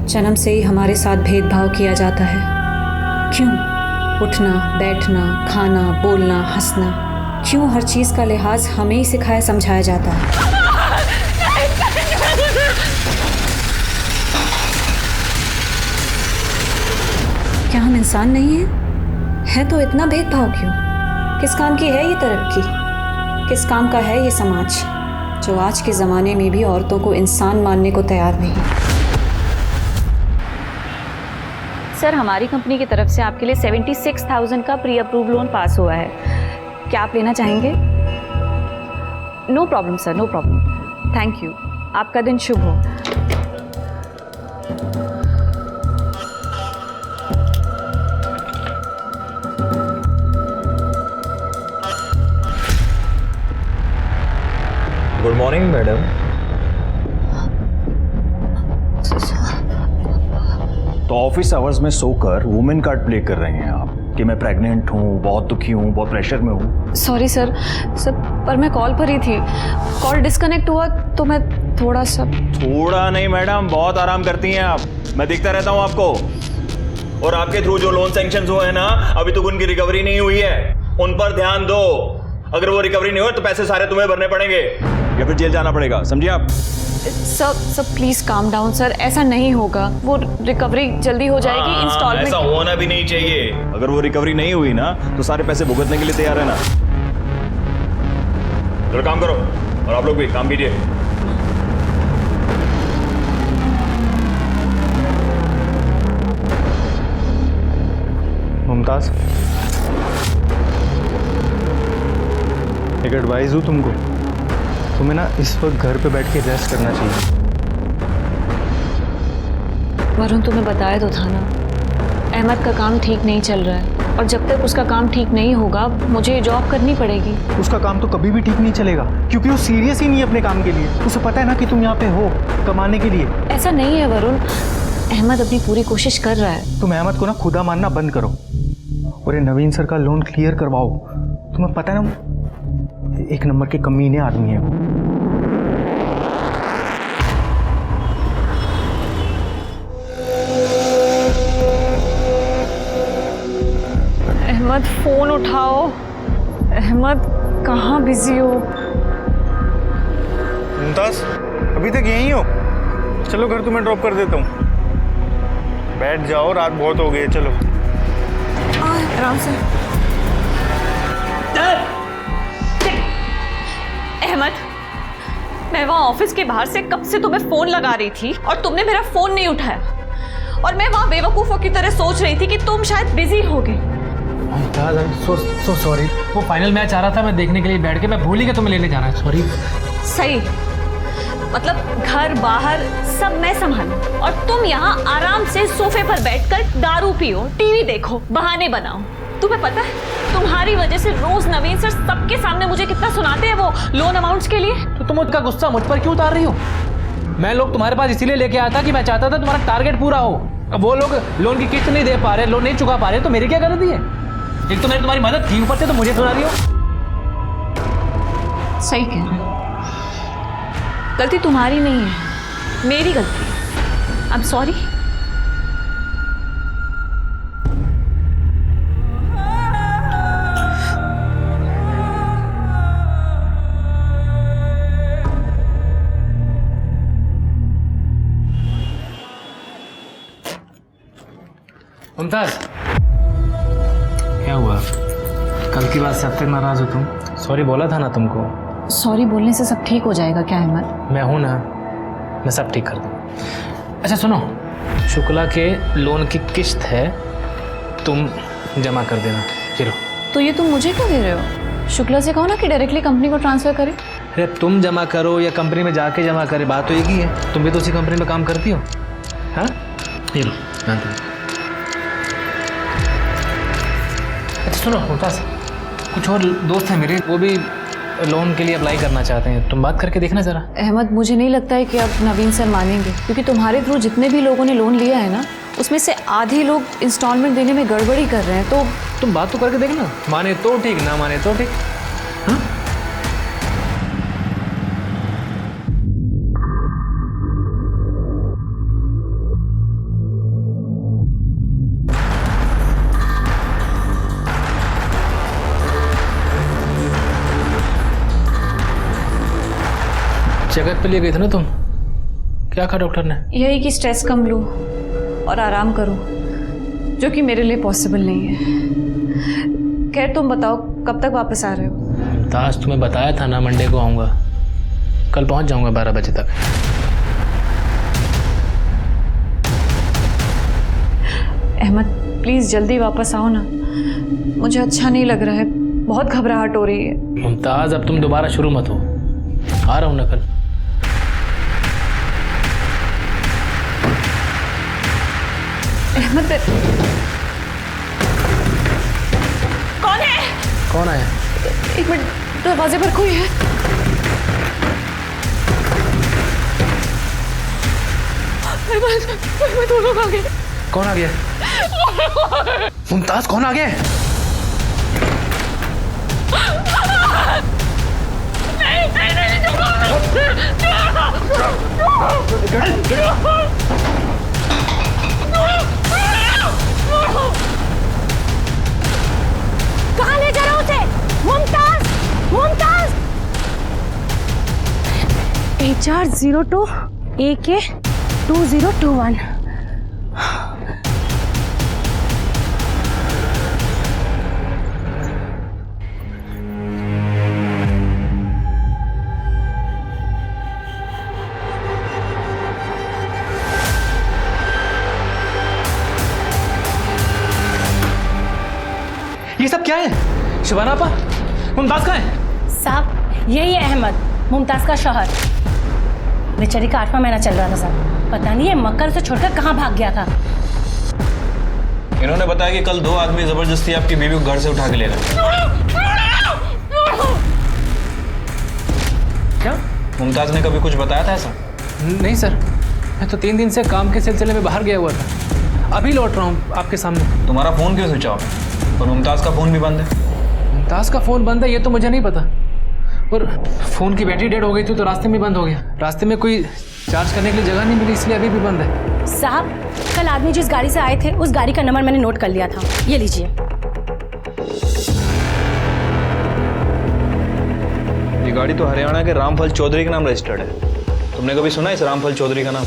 जन्म से ही हमारे साथ भेदभाव किया जाता है। क्यों? उठना, बैठना, खाना, बोलना, हंसना, क्यों हर चीज़ का लिहाज हमें ही सिखाया समझाया जाता है? क्या हम इंसान नहीं हैं? है तो इतना भेदभाव क्यों? किस काम की है ये तरक्की? किस काम का है ये समाज जो आज के ज़माने में भी औरतों को इंसान मानने को तैयार नहीं? सर, हमारी कंपनी की तरफ से आपके लिए 76,000 का प्री अप्रूव लोन पास हुआ है। क्या आप लेना चाहेंगे? No problem sir, no problem. Thank you. आपका दिन शुभ हो। Good morning madam. तो ऑफिस आवर्स में सोकर वुमेन कार्ड प्ले कर रहे हैं आप कि मैं प्रेग्नेंट हूँ, बहुत दुखी हूँ, बहुत प्रेशर में हूँ। सॉरी सर, पर मैं कॉल पर ही थी। कॉल डिस्कनेक्ट हुआ तो मैं थोड़ा नहीं मैडम, बहुत आराम करती हैं आप, मैं देखता रहता हूँ आपको। और आपके थ्रू जो लोन सैंक्शन हुए हैं ना, अभी तक उनकी रिकवरी नहीं हुई है, उन पर ध्यान दो। अगर वो रिकवरी नहीं हो तो पैसे सारे तुम्हें भरने पड़ेंगे या फिर जेल जाना पड़ेगा, समझिए आप। Sir please calm down sir, ऐसा नहीं होगा। वो रिकवरी जल्दी हो जाएगी। इंस्टॉलमेंट ऐसा होना भी नहीं चाहिए। अगर वो रिकवरी नहीं हुई ना तो सारे पैसे भुगतने के लिए तैयार है ना। चलो काम करो, और आप लोग भी काम कीजिए। मुमताज, एक एडवाइस दूं तुमको, तुम्हें ना इस वक्त घर पे बैठ के रेस्ट करना चाहिए। वरुण, तुम्हें बताया तो था ना, अहमद का काम ठीक नहीं चल रहा है, और जब तक उसका काम ठीक नहीं होगा मुझे ये जॉब करनी पड़ेगी। उसका काम तो कभी भी ठीक नहीं चलेगा, क्योंकि वो सीरियस ही नहीं है अपने काम के लिए। उसे पता है ना कि तुम यहाँ पे हो कमाने के लिए। ऐसा नहीं है वरुण, अहमद अपनी पूरी कोशिश कर रहा है। तुम अहमद को ना खुदा मानना बंद करो और ये नवीन सर का लोन क्लियर करवाओ। तुम्हें पता है ना, एक नंबर के कमीने आदमी है वो। अहमद फोन उठाओ। अहमद कहाँ बिजी हो? मुमताज, अभी तक यहीं हो? चलो घर तुम्हें ड्रॉप कर देता हूँ। बैठ जाओ, रात बहुत हो गई है। चलो आराम से। अहमद, मैं वहाँ ऑफिस के बाहर से कब से तुम्हें फोन लगा रही थी और तुमने मेरा फोन नहीं उठाया, और मैं वहाँ बेवकूफों की तरह सोच रही थी कि तुम शायद बिजी होगे। So sorry. वो फाइनल मैच आ रहा था, मैं देखने के लिए बैठ के मैं भूल ही गया तुम्हें लेने जाना है। सॉरी। सही, मतलब घर बाहर सब मैं संभालूं और तुम यहाँ आराम से सोफे पर बैठकर दारू पियो, टीवी देखो, बहाने बनाओ। तुम्हें पता है तुम्हारी वजह से रोज नवीन सर सबके सामने मुझे कितना सुनाते हैं वो लोन अमाउंट्स के लिए। तो तुम उसका गुस्सा मुझ पर क्यों उतार रही हो? मैं लोग तुम्हारे पास इसीलिए लेके आया था कि मैं चाहता था तुम्हारा टारगेट पूरा हो। अब वो लोग लोन की किस्त नहीं दे पा रहे, लोन नहीं चुका पा रहे, तो मेरी क्या गलती है? एक तो मैंने तुम्हारी मदद की, ऊपर से तो मुझे सुना रही हो। सही कह रहे हो, गलती तुम्हारी नहीं है, मेरी गलती है। I am sorry. मुमताज, क्या हुआ? कल की बात से अब तक नाराज हो तुम? सॉरी बोला था ना तुमको। सॉरी बोलने से सब ठीक हो जाएगा क्या अहमद? मैं हूं ना, मैं सब ठीक कर दूँ। अच्छा सुनो, शुक्ला के लोन की किस्त है, तुम जमा कर देना। चलो। तो ये तुम मुझे क्यों दे रहे हो? शुक्ला से कहो ना कि डायरेक्टली कंपनी को ट्रांसफर करे। अरे तुम जमा करो या कंपनी में जाके जमा करे, बात तो एक ही है। तुम भी तो उसी कंपनी में काम करती हो। हाँ, ये लो। अच्छा सुनो मुमताज, कुछ और दोस्त हैं मेरे, वो भी लोन के लिए अप्लाई करना चाहते हैं, तुम बात करके देखना ज़रा। अहमद, मुझे नहीं लगता है कि अब नवीन सर मानेंगे, क्योंकि तुम्हारे थ्रू जितने भी लोगों ने लोन लिया है ना, उसमें से आधे लोग इंस्टॉलमेंट देने में गड़बड़ी कर रहे हैं। तो तुम बात तो करके देखना, माने तो ठीक, ना माने तो ठीक। हाँ? चेकअप पे लिए गई थी ना तुम, क्या कहा डॉक्टर ने? यही कि स्ट्रेस कम लूँ और आराम करूँ, जो कि मेरे लिए पॉसिबल नहीं है। खैर तुम बताओ कब तक वापस आ रहे हो? मुमताज तुम्हें बताया था ना मंडे को आऊँगा, कल पहुँच जाऊँगा 12 बजे तक। अहमद प्लीज़ जल्दी वापस आओ ना, मुझे अच्छा नहीं लग रहा है, बहुत घबराहट हो रही है। मुमताज अब तुम दोबारा शुरू मत हो, आ रहा हूँ ना कल। अहमद कौन है? कौन आया? एक मिनट, दरवाजे पर कोई है। अहमद वो लोग आ गए। कौन आ गया? मुमताज कौन आ गया? कहाँ ले जा रहे हो उसे? मुमताज, मुमताज। HR02 AK 2021। ये सब क्या है? शिवाना आपा, मुमताज कहाँ है? साहब यही है अहमद, मुमताज का शौहर। बेचारी का 8वां महीना चल रहा था साहब, पता नहीं है मक्कर से छोड़कर कहाँ भाग गया था। इन्होंने बताया कि कल 2 आदमी जबरदस्ती आपकी बीवी को घर से उठा के ले गए। क्या? मुमताज ने कभी कुछ बताया था ऐसा? नहीं सर, मैं तो 3 दिन से काम के सिलसिले में बाहर गया हुआ था, अभी लौट रहा हूँ आपके सामने। तुम्हारा फोन क्यों स्विच ऑफ है और मुमताज का फोन भी बंद है? मुमताज का फोन बंद है ये तो मुझे नहीं पता, और फोन की बैटरी डेड हो गई थी तो रास्ते में बंद हो गया। रास्ते में कोई चार्ज करने के लिए जगह नहीं मिली, इसलिए अभी भी बंद है। साहब कल आदमी जिस गाड़ी से आए थे उस गाड़ी का नंबर मैंने नोट कर लिया था, ये लीजिए। ये गाड़ी तो हरियाणा के रामफल चौधरी के नाम रजिस्टर्ड है। तुमने कभी सुना इस रामफल चौधरी का नाम?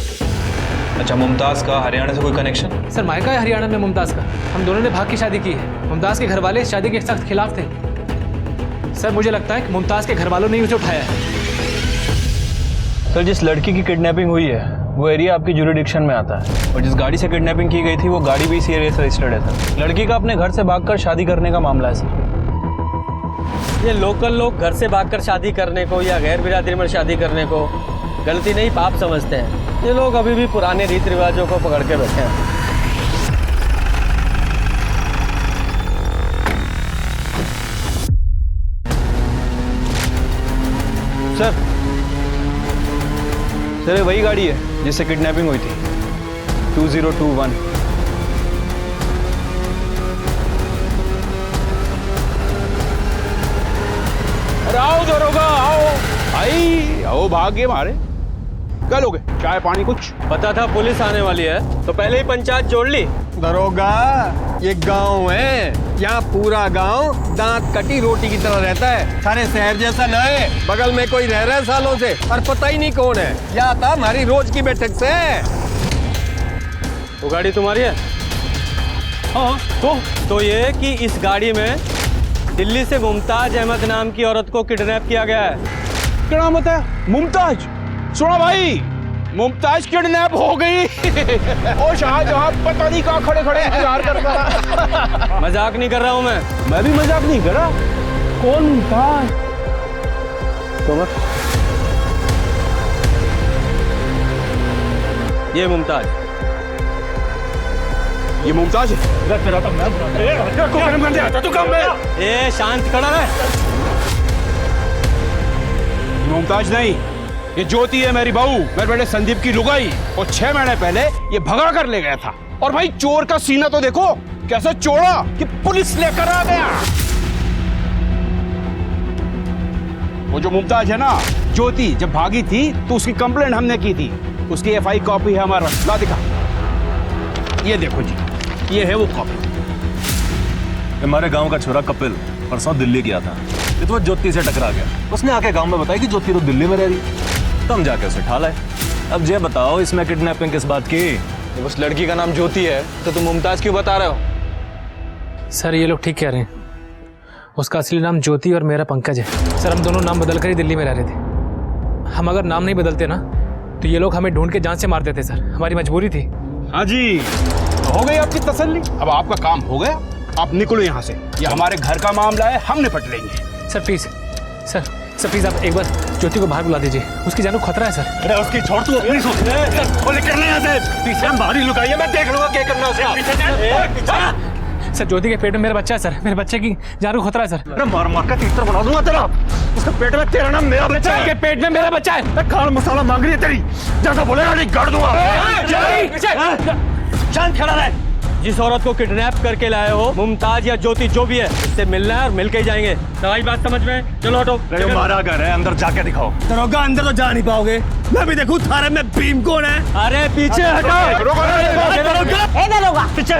अच्छा, मुमताज का हरियाणा से कोई कनेक्शन? सर मायका है हरियाणा में मुमताज का, हम दोनों ने भाग की शादी की है। मुमताज के घर वाले इस शादी के सख्त खिलाफ थे। सर मुझे लगता है कि मुमताज के घर वालों ने उसे उठाया है। सर जिस लड़की की किडनैपिंग हुई है वो एरिया आपकी ज्यूरिडिक्शन में आता है, और जिस गाड़ी से किडनैपिंग की गई थी वो गाड़ी भी इसी एरिया से रजिस्टर्ड है सर। लड़की का अपने घर से भागकर शादी करने का मामला है सर। ये लोकल लोग घर से भागकर शादी करने को या गैर बिरादरी में शादी करने को गलती नहीं पाप समझते हैं। ये लोग अभी भी पुराने रीति रिवाजों को पकड़ के बैठे हैं। सर ये वही गाड़ी है जिससे किडनैपिंग हुई थी, 2021। अरे आओ दरोगा आओ भाई, आओ भाग्य मारे। क्या लोगे, चाय पानी कुछ? पता था पुलिस आने वाली है तो पहले ही पंचायत जोड़ ली। दरोगा ये गांव है, यहाँ पूरा गांव दांत कटी रोटी की तरह रहता है। सारे शहर जैसा न है, बगल में कोई रह रहा है सालों से और पता ही नहीं कौन है। या था हमारी रोज की बैठक से। वो गाड़ी तुम्हारी है? हाँ तो ये कि इस गाड़ी में दिल्ली से मुमताज अहमद नाम की औरत को किडनैप किया गया है। क्या नाम होता है? मुमताज। सुना भाई, मुमताज किडनैप हो गई। और शाहजहां पता नहीं कहाँ खड़े खड़े इंतजार कर रहा। मजाक नहीं कर रहा हूँ मैं भी मजाक नहीं कर रहा। कौन मुमताज? ये मुमताज। ये मुमताज है। तेरा तो मैं गरम कर दिया तू कम में। ए शांत खड़ा रहे। मुमताज नहीं, ये ज्योति है मेरी बहू, मेरे बेटे संदीप की लुगाई। और 6 महीने पहले ये भगा कर ले गया था। और भाई चोर का सीना तो देखो कैसे चोड़ा कि पुलिस लेकर आ गया। वो जो मुमताज है ना ज्योति, जब भागी थी तो उसकी कंप्लेंट हमने की थी। उसकी FI कॉपी है हमारा, ला दिखा। ये देखो जी, ये है वो कॉपी। हमारे गांव का छोरा कपिल परसों दिल्ली गया था, ये तो ज्योति से टकरा गया। उसने आके गांव में बताया कि ज्योति तो दिल्ली में रह रही। तो हम जाके उसे ठा लाए। अब ये बताओ इसमें किडनैपिंग किस बात की? उस लड़की का नाम ज्योति है तो तुम मुमताज क्यों बता रहे हो? सर ये लोग ठीक कह रहे हैं, उसका असली नाम ज्योति और मेरा पंकज है। सर हम दोनों नाम बदल कर ही दिल्ली में रह रहे थे। हम अगर नाम नहीं बदलते ना तो ये लोग हमें ढूंढ के जान से मार देते सर, हमारी मजबूरी थी। हाँ जी, तो हो गई आपकी तसल्ली। अब आपका काम हो गया, आप निकलो यहाँ से। ये हमारे घर का मामला है, हम निपट लेंगे। सर प्लीज सर प्लीज आप एक बार ज्योति को बाहर बुला दीजिए, उसकी जान को खतरा है सर। अरे उसकी छोड़ तू अपनी सोच। बोले करना यहाँ से पीछे हम बाहर ही लुकाइए, मैं देख लूंगा क्या करना उसे। सर ज्योति के पेट में मेरा बच्चा है सर, मेरे बच्चे की जान को खतरा है सर। अरे मार मार का तीतर बना दूंगा तेरा। उसके पेट में तेरा नाम मेरा बच्चा है। पेट में मेरा बच्चा है। खाल मसाला मांग रही है तेरी, जैसा बोलेगा नहीं गाड़ दूंगा। शांत खड़ा रहे। जिस औरत को किडनैप करके लाए हो, मुमताज या ज्योति जो भी है, इससे मिलना है और मिलके ही जाएंगे। तुम्हारी बात समझ में? चलो हटो। हमारा घर है, अंदर जाके दिखाओ। दरोगा अंदर तो जा नहीं पाओगे, मैं भी देखूं थारे में भीम कौन है। अरे पीछे हटो। ए दरोगा,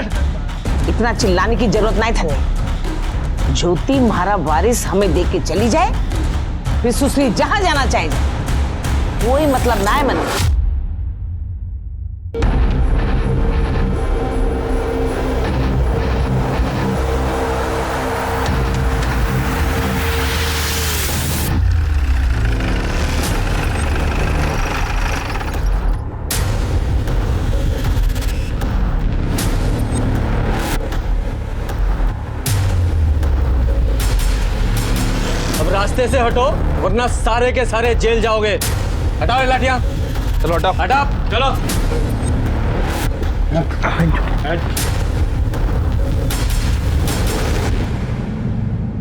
इतना चिल्लाने की जरूरत नहीं था। ज्योति हमारा वारिस हमें देख के चली जाए, फिर सुसरी जहां जाना चाहे, कोई मतलब ना है मन। रास्ते से हटो वरना सारे के सारे जेल जाओगे। हटाओ ये लाठियां। चलो हटाओ। हटाओ चलो।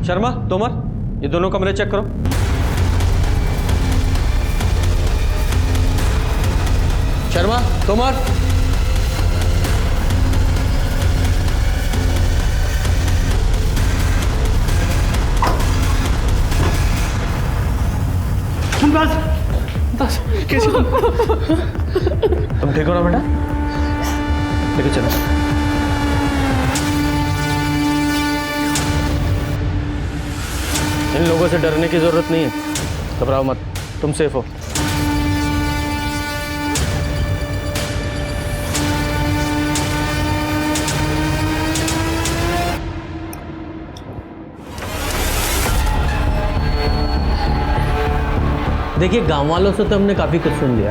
शर्मा, तोमर, ये दोनों कमरे चेक करो। शर्मा, तोमर, कैसे तुम ठीक हो ना बेटा? लेके चलो। इन लोगों से डरने की जरूरत नहीं है, घबराओ मत, तुम सेफ हो। देखिए गांव वालों से तो हमने काफी कुछ सुन लिया,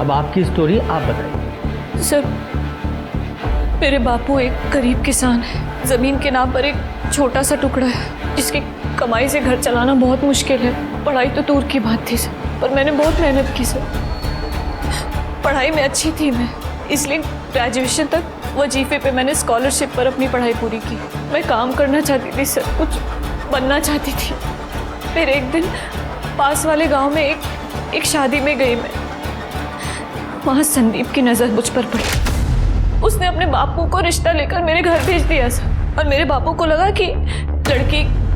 अब आपकी स्टोरी आप बताइए। सर मेरे बापू एक गरीब किसान है, जमीन के नाम पर एक छोटा सा टुकड़ा है जिसकी कमाई से घर चलाना बहुत मुश्किल है। पढ़ाई तो दूर की बात थी सर, पर मैंने बहुत मेहनत की सर। पढ़ाई में अच्छी थी मैं, इसलिए ग्रेजुएशन तक वजीफे पे मैंने स्कॉलरशिप पर अपनी पढ़ाई पूरी की। मैं काम करना चाहती थी सर, कुछ बनना चाहती थी। फिर एक दिन पास वाले गांव में एक शादी में गई मैं, वहाँ संदीप की नज़र मुझ पर पड़ी। उसने अपने बापू को रिश्ता लेकर मेरे घर भेज दिया सर, और मेरे बापू को लगा कि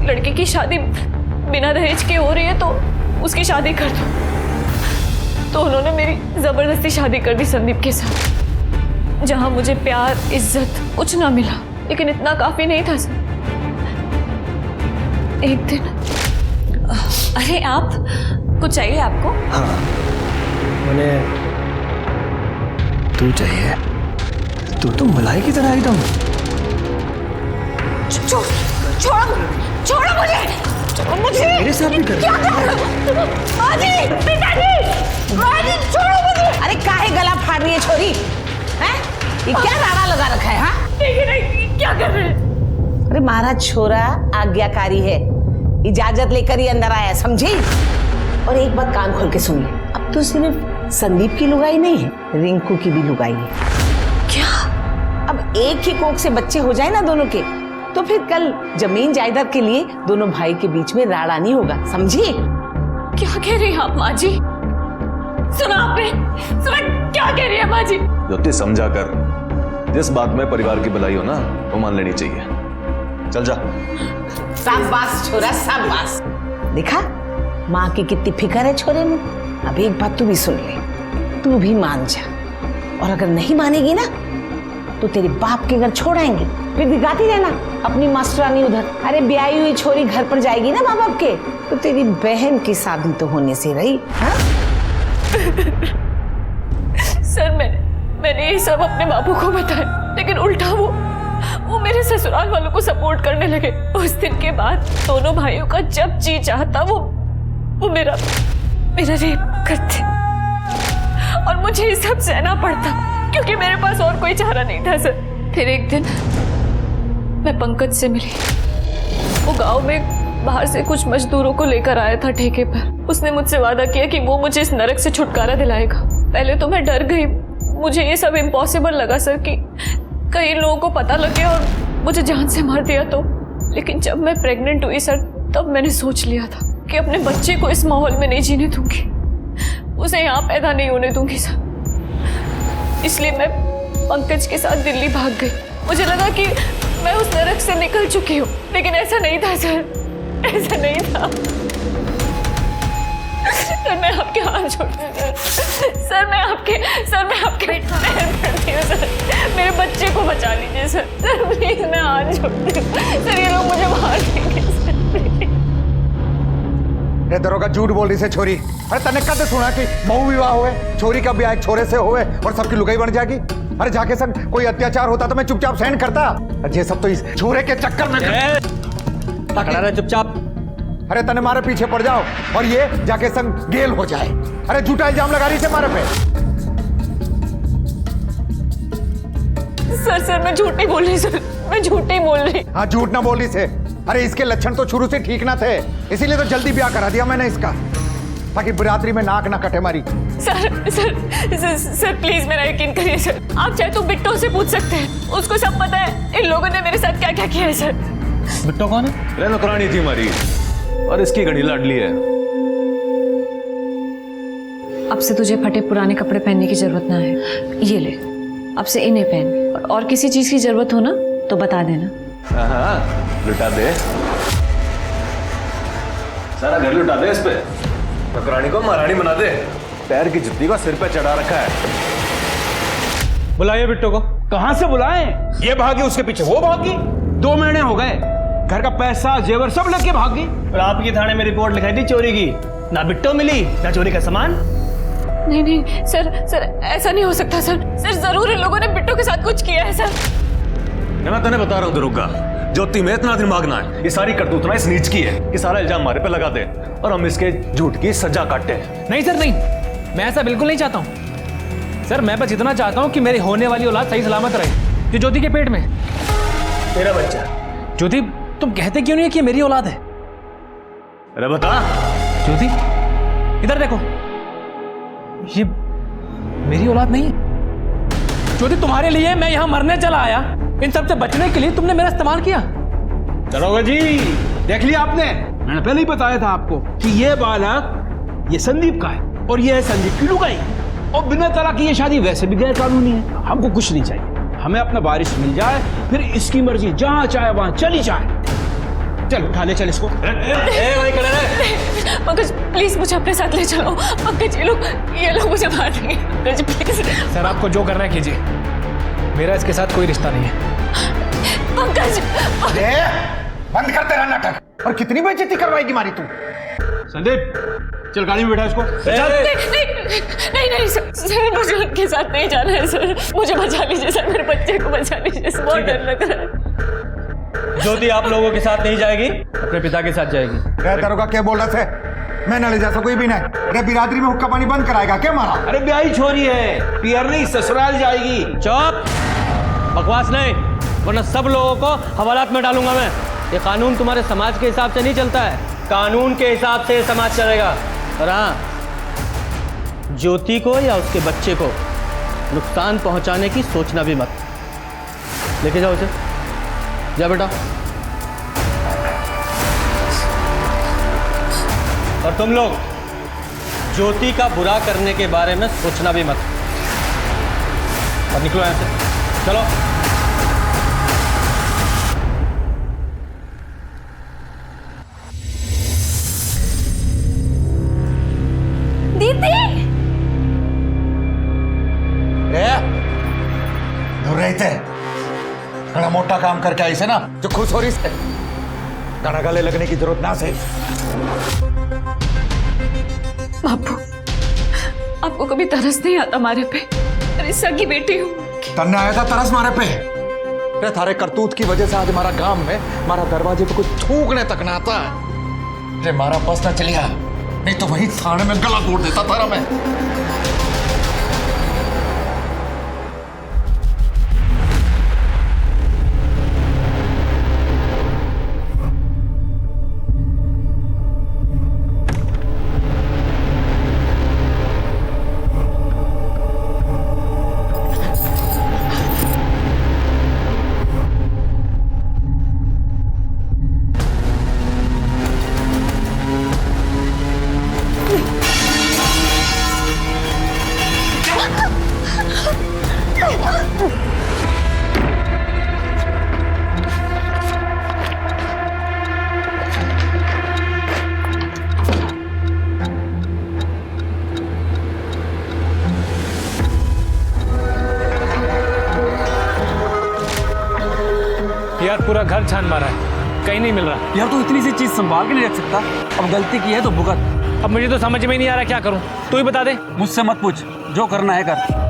लड़की की शादी बिना दहेज के हो रही है तो उसकी शादी कर दो। तो उन्होंने मेरी ज़बरदस्ती शादी कर दी संदीप के साथ, जहाँ मुझे प्यार इज्जत कुछ ना मिला, लेकिन इतना काफ़ी नहीं था सर। एक दिन अरे आप कुछ चाहिए आपको? हाँ मैंने तू चाहिए, तू तो मलाई की तरह एकदम। छोड़ो मुझे, मेरे साथ भी कर छोड़ो मुझे। अरे काहे गला फाड़ रही है छोरी, हैं? ये क्या नारा लगा रखा है? हाँ नहीं, क्या कर रहे हैं? अरे महाराज छोरा आज्ञाकारी है, इजाजत लेकर ही अंदर आया, समझी? और एक बात कान खोल के सुन ले, अब तो सिर्फ संदीप की लुगाई नहीं है, रिंकू की भी लुगाई है। क्या? अब एक ही कोख से बच्चे हो जाए ना दोनों के, तो फिर कल जमीन जायदाद के लिए दोनों भाई के बीच में राड़ा नहीं होगा, समझिए? क्या कह रही हैं आप माँ जी? सुना आपने? सुना क्या कह रही है माँ जी? ज्योति समझा कर, जिस बात में परिवार की भलाई हो ना वो मान लेनी चाहिए। चल जा। शाबाश छोरा शाबाश, देखा माँ की कितनी फिक्र है छोरे में। अब एक बात तू भी सुन ले, तू भी मान जा, और अगर नहीं मानेगी ना तो तेरे बाप के घर छोड़ आएंगे, फिर दिखाती रहना अपनी मास्टरानी उधर। अरे ब्याही हुई छोरी घर पर जाएगी ना माँ बाप के, तो तेरी बहन की शादी तो होने से रही। हाँ सर मैंने ये सब अपने बापू को बताया, लेकिन उल्टा वो मेरे ससुराल वालों को सपोर्ट करने लगे। उस दिन के बाद दोनों भाइयों का जब जी चाहता वो मेरा रेप करते और मुझे ये सब सहना पड़ता क्योंकि मेरे पास और कोई चारा नहीं था सर। फिर एक दिन मैं पंकज से मिली। वो गांव में बाहर से कुछ मजदूरों को लेकर आया था ठेके पर। उसने मुझसे वादा किया कि वो मुझे इस नरक से छुटकारा दिलाएगा। पहले तो मैं डर गई, मुझे ये सब इम्पॉसिबल लगा सर कि कई लोगों को पता लग गया और मुझे जान से मार दिया तो। लेकिन जब मैं प्रेग्नेंट हुई सर, तब मैंने सोच लिया था कि अपने बच्चे को इस माहौल में नहीं जीने दूंगी, उसे यहाँ पैदा नहीं होने दूंगी सर। इसलिए मैं पंकज के साथ दिल्ली भाग गई। मुझे लगा कि मैं उस नरक से निकल चुकी हूँ, लेकिन ऐसा नहीं था सर, ऐसा नहीं था सर। मैं आपके हाथ जोड़ती हूँ सर, मैं आपके पैर पड़ती हूँ सर, मेरे बच्चे को बचा लीजिए सर। सर प्लीज, मैं हाथ जोड़ती हूँ सर, ये लोग मुझे मार देंगे सर। ये दरोगा झूठ बोल रही से छोरी। अरे तने कद सुना कि बहु विवाह हुए, छोरी का ब्याह एक छोरे से हुए और सबकी लुगाई बन जाएगी। अरे जाके संग कोई अत्याचार होता तो मैं चुपचाप सहन करता। ये सब तो इस छोरे के चक्कर में खड़ा रहे चुपचाप। अरे तने मारे पीछे पड़ जाओ और ये जाके संग गेल हो जाए। अरे झूठा इल्जाम लगा रही से मारे पे। सर मैं झूठ नहीं बोल रही सर, मैं झूठ नहीं बोल रही। हाँ, झूठ ना बोली से। अरे इसके लक्षण तो शुरू से ठीक ना थे, इसीलिए तो जल्दी ब्याह करा दिया मैंने इसका, ताकि बरातरी में नाक ना कटे मारी। सर प्लीज मेरा यकीन करिए सर। आप चाहे तो बिट्टो से पूछ सकते हैं, उसको सब पता है इन लोगों ने मेरे साथ क्या क्या किया है सर। बिट्टो कौन है? अरे नौकरानी थी हमारी और इसकी घड़ी लाडली है। अब से तुझे फटे पुराने कपड़े पहनने की जरूरत ना है, ये ले, अब से इन्हें पहन। और किसी चीज की जरूरत हो ना तो बता देना। हाँ, लुटा दे, सारा घर लुटा दे इस पे। नौकरानी को महारानी बना दे, पैर की जुत्ती को सिर पे चढ़ा रखा है। बुलाइए बिट्टो को। कहां से बुलाएं? ये भागी, उसके पीछे वो भागी। 2 महीने हो गए, घर का पैसा जेवर सब लेके भागी। और आपकी थाने में रिपोर्ट लिखाई थी चोरी की, ना बिट्टो मिली ना चोरी का सामान। नहीं सर ऐसा नहीं हो सकता सर। जरूर इन लोगों ने बिट्टो के साथ कुछ किया है सर। मैं तेने बता रहा हूँ दरोगा, ज्योति में इतना दिमाग ना है। ये सारी करतूत ना इस नीच की है कि सारा इल्जाम हमारे पे लगा दे और हम इसके झूठ की सजा काटे। नहीं सर नहीं, मैं ऐसा बिल्कुल नहीं चाहता हूँ सर। मैं बस इतना चाहता हूँ कि मेरी होने वाली औलाद सही सलामत रहे, जो ज्योति के पेट में तेरा बच्चा। ज्योति, तुम कहते क्यों नहीं है कि मेरी औलाद है? अरे बता ज्योति, इधर देखो, ये मेरी औलाद नहीं है। ज्योति, तुम्हारे लिए मैं यहां मरने चला आया, इन सब से बचने के लिए तुमने मेरा इस्तेमाल किया। दरोगा जी, देख लिया आपने, मैंने पहले ही बताया था आपको कि ये बालक ये संदीप का है और ये है संदीप की लुगाई। और बिना तलाक की ये शादी वैसे भी गैर कानूनी है। हमको कुछ नहीं चाहिए, हमें अपना वारिस मिल जाए, फिर इसकी मर्जी, जहां चाहे वहां चली जाए। चल उठा ले, चल इसको। पंकज प्लीज मुझे अपने साथ ले चलो। पंकज, ये लोग मुझे मार देंगे। पंकज प्लीज। सर आपको जो करना है कीजिए, मेरा इसके साथ कोई रिश्ता नहीं है। पंकज बंद करते रहा नाटक। और कितनी बेइज्जती करवाएगी मारी तू? संदीप, चल गाड़ी में बैठा इसको। नहीं सर, मुझे उनके साथ नहीं जाना है सर। मुझे बचा लीजिए सर, मेरे बच्चे को बचा लीजिए, बहुत डर लग रहा है। ज्योति आप लोगों के साथ नहीं जाएगी, अपने पिता के साथ जाएगी। दरोगा क्या बोल रहा थे? मैं न ले जा सकूं, कोई भी नहीं। अरे बिरादरी में हुक्का पानी बंद कराएगा क्या मारा? अरे ब्याही छोरी है, पियर नहीं, ससुराल जाएगी। चुप, बकवास नहीं, वरना सब लोगों को हवालात में डालूंगा मैं। ये कानून तुम्हारे समाज के हिसाब से नहीं चलता है, कानून के हिसाब से समाज चलेगा। और हाँ, ज्योति को या उसके बच्चे को नुकसान पहुंचाने की सोचना भी मत। लेके जाओ उसे, जा बेटा। और तुम लोग ज्योति का बुरा करने के बारे में सोचना भी मत। और निकलो यहां से, चलो। दीदी, दूर रहते बड़ा मोटा काम करके आई से ना, जो खुश हो रही से गाना गले लगने की जरूरत ना से। बापू आपको कभी तरस नहीं आता मारे पे? अरे सगी बेटी हूँ। तन्ने आया था तरस मारे पे। अरे थारे करतूत की वजह से आज हमारा गांव में हमारा दरवाजे पे कोई थूकने तक ना आता है। अरे मारा बस ना चलिया, नहीं तो वही थाने में गला तोड़ देता थारा मैं। यार पूरा घर छान मारा है, कहीं नहीं मिल रहा। यार तू इतनी सी चीज संभाल के नहीं रख सकता? अब गलती की है तो भुगत। अब मुझे तो समझ में ही नहीं आ रहा क्या करूं, तू ही बता दे। मुझसे मत पूछ, जो करना है कर।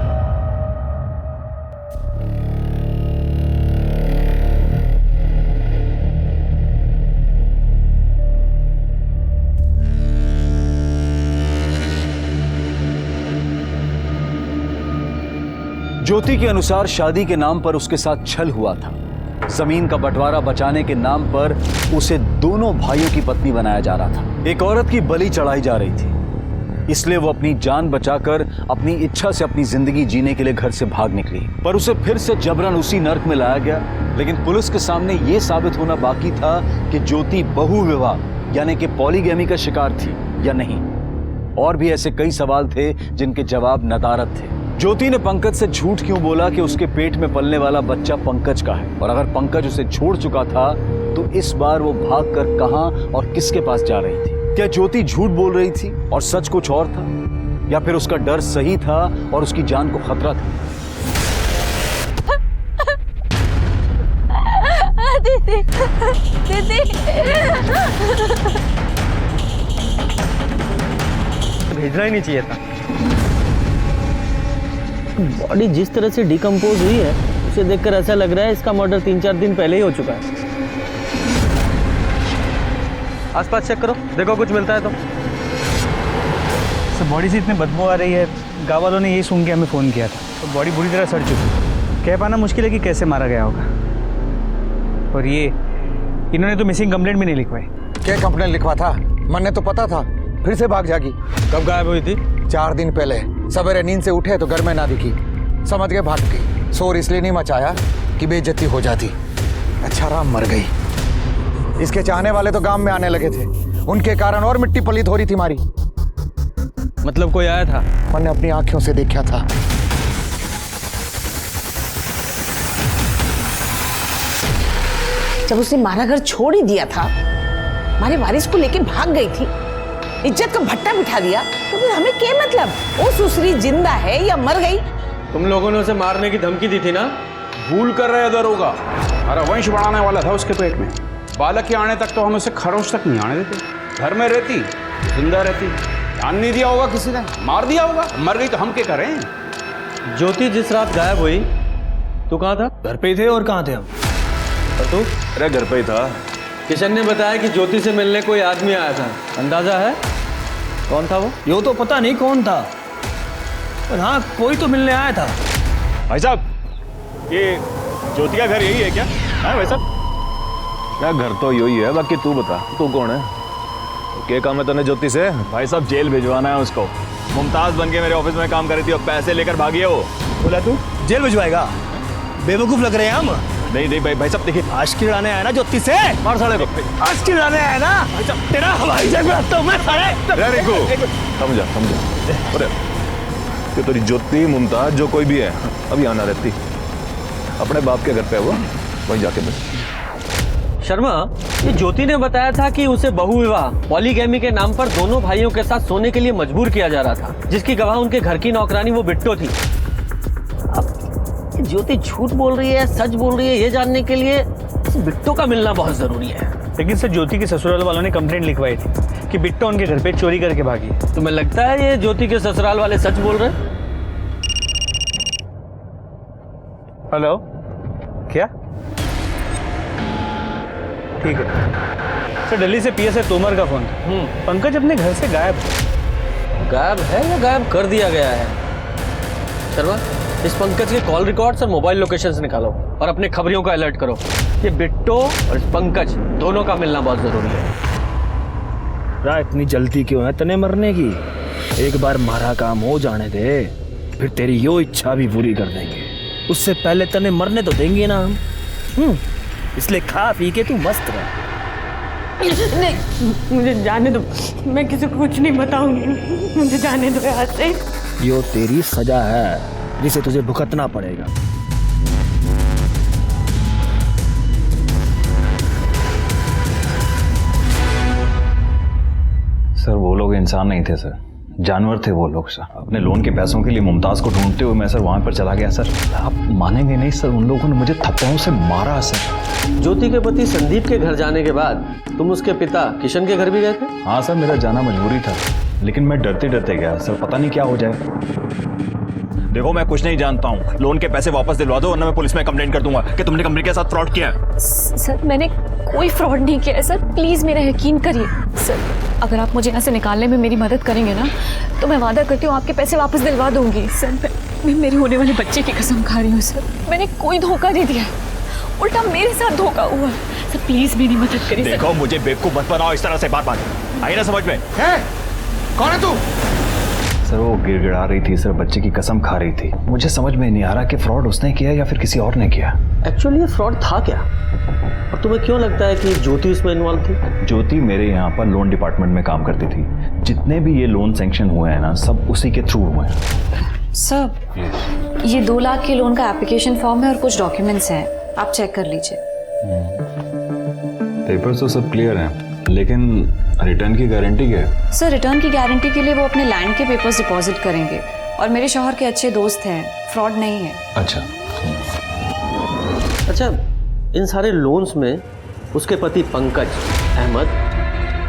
ज्योति के अनुसार शादी के नाम पर उसके साथ छल हुआ था। जमीन का बंटवारा बचाने के नाम पर उसे दोनों भाइयों की पत्नी बनाया जा रहा था। एक औरत की बलि चढ़ाई जा रही थी, इसलिए वो अपनी जान बचाकर अपनी इच्छा से अपनी जिंदगी जीने के लिए घर से भाग निकली। पर उसे फिर से जबरन उसी नर्क में लाया गया। लेकिन पुलिस के सामने यह साबित होना बाकी था कि ज्योति बहु विवाह यानी कि पॉलीगैमी का शिकार थी या नहीं। और भी ऐसे कई सवाल थे जिनके जवाब नदारद थे। ज्योति ने पंकज से झूठ क्यों बोला कि उसके पेट में पलने वाला बच्चा पंकज का है, और अगर पंकज उसे छोड़ चुका था तो इस बार वो भागकर कहां और किसके पास जा रही थी? क्या ज्योति झूठ बोल रही थी और सच कुछ और था, या फिर उसका डर सही था और उसकी जान को खतरा था? दीदी, दीदी। भेजना ही नहीं चाहिए था। बॉडी जिस तरह से डिकम्पोज हुई है उसे देखकर ऐसा लग रहा है इसका मर्डर 3-4 दिन पहले ही हो चुका है। आसपास चेक करो, देखो कुछ मिलता है तो। सर बॉडी से इतनी बदबू आ रही है, गाँव वालों ने यही सुन के हमें फ़ोन किया था। तो बॉडी बुरी तरह सड़ चुकी, कह पाना मुश्किल है कि कैसे मारा गया होगा। और ये इन्होंने तो मिसिंग कंप्लेंट भी नहीं लिखवाई। क्या कंप्लेंट लिखवा था? मन ने तो पता था, फिर से भाग जागी। कब गायब हुई थी? 4 दिन पहले सवेरे नींद से उठे तो घर में ना दिखी, समझ के भाग गई। शोर इसलिए नहीं मचाया कि बेइज्जती हो जाती। अच्छा राम मर गई। इसके चाहने वाले तो गांव में आने लगे थे, उनके कारण और मिट्टी पलीत हो रही थी मारी। मतलब कोई आया था? मैंने अपनी आंखों से देखा था। जब उसने मारा घर छोड़ ही दिया था, हमारे वारिस को लेके भाग गई थी, इज्जत का भट्टा बिठा दिया, तो फिर हमें क्या मतलब? वो सुसरी जिंदा है या मर गई? तुम लोगों ने उसे मारने की धमकी दी थी ना? भूल कर रहे दरोगा। अरे वंश बढ़ाने वाला था उसके पेट में। बालक के आने तक तो हम उसे खरोंच तक नहीं आने देते। घर में रहती, जिंदा रहती। ध्यान नहीं दिया होगा किसी ने, मार दिया होगा। मर गई तो हम क्या करें? ज्योति जिस रात गायब हुई तू कहाँ था? घर पे ही थे, और कहाँ थे हम? और तू? अरे घर पे ही था। किशन ने बताया कि ज्योति से मिलने कोई आदमी आया था, अंदाजा है कौन था वो? यो तो पता नहीं कौन था, पर हाँ कोई तो मिलने आया था। भाई साहब, ये ज्योति का घर यही है क्या? हाँ भाई साहब। क्या घर तो यही है, बाकी तू बता, तू कौन है? क्या काम है तूने ज्योति से? भाई साहब जेल भिजवाना है उसको। मुमताज बन के मेरे ऑफिस में काम कर रही थी और पैसे लेकर भागी है वो। बोला तू जेल भिजवाएगा? बेवकूफ लग रहे हैं हम। नहीं नहीं भाई साहब देखिए, आशिकी उड़ाने आया ना ज्योति से? मार साले को। आशिकी उड़ाने आया ना? तेरा हवाई जहाज में आता हूं मैं साले। रिंकू समझा। अरे ये तेरी ज्योति मुमताज जो कोई भी है अभी आना रहती, अपने बाप के घर पे है वो, वहीं जाके बस। शर्मा, ये ज्योति ने बताया था कि उसे बहुविवाह पॉलीगैमी के नाम पर दोनों भाइयों के साथ सोने के लिए मजबूर किया जा रहा था, जिसकी गवाह उनके घर की नौकरानी वो बिट्टो थी। अब ज्योति झूठ बोल रही है सच बोल रही है, ये जानने के लिए इस बिट्टो का मिलना बहुत जरूरी है। लेकिन सर ज्योति के ससुराल वालों ने कंप्लेंट लिखवाई थी कि बिट्टो उनके घर पे चोरी करके भागी है। तुम्हें लगता है ये ज्योति के ससुराल वाले सच बोल रहे हैं? हेलो, क्या? ठीक है सर, दिल्ली से पीएसआई तोमर का फोन था। पंकज अपने घर से गायब है या गायब कर दिया गया है? शर्मा, इस पंकज के कॉल रिकॉर्ड्स और मोबाइल लोकेशंस निकालो और अपने खबरियों का अलर्ट करो। ये बिट्टो और इस पंकज दोनों का मिलना बहुत जरूरी है। इतनी जल्दी क्यों है तने मरने की? एक बार मारा काम हो जाने दे, फिर तेरी यो इच्छा भी पूरी कर देंगे। उससे पहले तने मरने तो देंगे ना हम। इसलिए खा पी के तू मस्त रह। नहीं, मुझे जाने दो, मैं किसी को कुछ नहीं बताऊंगी। मुझे जाने दो यहाँ से। यो तेरी सजा है जिसे तुझे भुगतना पड़ेगा। सर वो लोग इंसान नहीं थे सर, जानवर थे वो लोग सर। अपने लोन के पैसों के लिए मुमताज को ढूंढते हुए मैं सर वहां पर चला गया सर। आप मानेंगे नहीं सर, उन लोगों ने मुझे थप्पड़ों से मारा सर। ज्योति के पति संदीप के घर जाने के बाद तुम उसके पिता किशन के घर भी गए थे? हाँ सर, मेरा जाना मजबूरी था, लेकिन मैं डरते डरते गया सर, पता नहीं क्या हो जाए। देखो मैं कुछ नहीं जानता हूँ, लोन के पैसे वापस दिलवा दो वरना मैं पुलिस में कंप्लेंट कर दूंगा कि तुमने कंपनी के साथ फ्रॉड किया है। सर मैंने कोई फ्रॉड नहीं किया है सर, प्लीज मेरा यकीन करिए सर। अगर आप मुझे यहाँ से निकालने में मेरी मदद करेंगे ना तो मैं वादा करती हूँ आपके पैसे वापस दिलवा दूंगी सर। मैं मेरे होने वाले बच्चे की कसम खा रही हूँ सर, मैंने कोई धोखा नहीं दिया, उल्टा मेरे साथ धोखा हुआ सर। प्लीज मेरी मदद करिए। देखो मुझे बेवकूफ मत बनाओ इस तरह से, बार बार आई ना समझ में। कौन है तू? सर वो गिड़गिड़ा रही थी सर, बच्चे की कसम खा रही थी। मुझे समझ में नहीं आ रहा कि फ्रॉड उसने किया या फिर किसी और ने किया। एक्चुअली ये फ्रॉड था क्या, और तुम्हें क्यों लगता है कि ज्योति इसमें इन्वॉल्व थी? ज्योति मेरे यहाँ पर लोन डिपार्टमेंट में काम करती थी। जितने भी ये लोन सैंक्शन हुए हैं ना, सब उसी के थ्रू हुए हैं। सर ये 2 लाख के लोन का एप्लीकेशन फॉर्म है और कुछ डॉक्यूमेंट्स हैं, आप चेक कर लीजिए। पेपर्स तो सब क्लियर हैं, लेकिन रिटर्न की गारंटी क्या है? सर रिटर्न की गारंटी के लिए वो अपने लैंड के पेपर्स डिपॉजिट करेंगे, और मेरे शौहर के अच्छे दोस्त हैं, फ्रॉड नहीं है। अच्छा, इन सारे लोन्स में उसके पति पंकज अहमद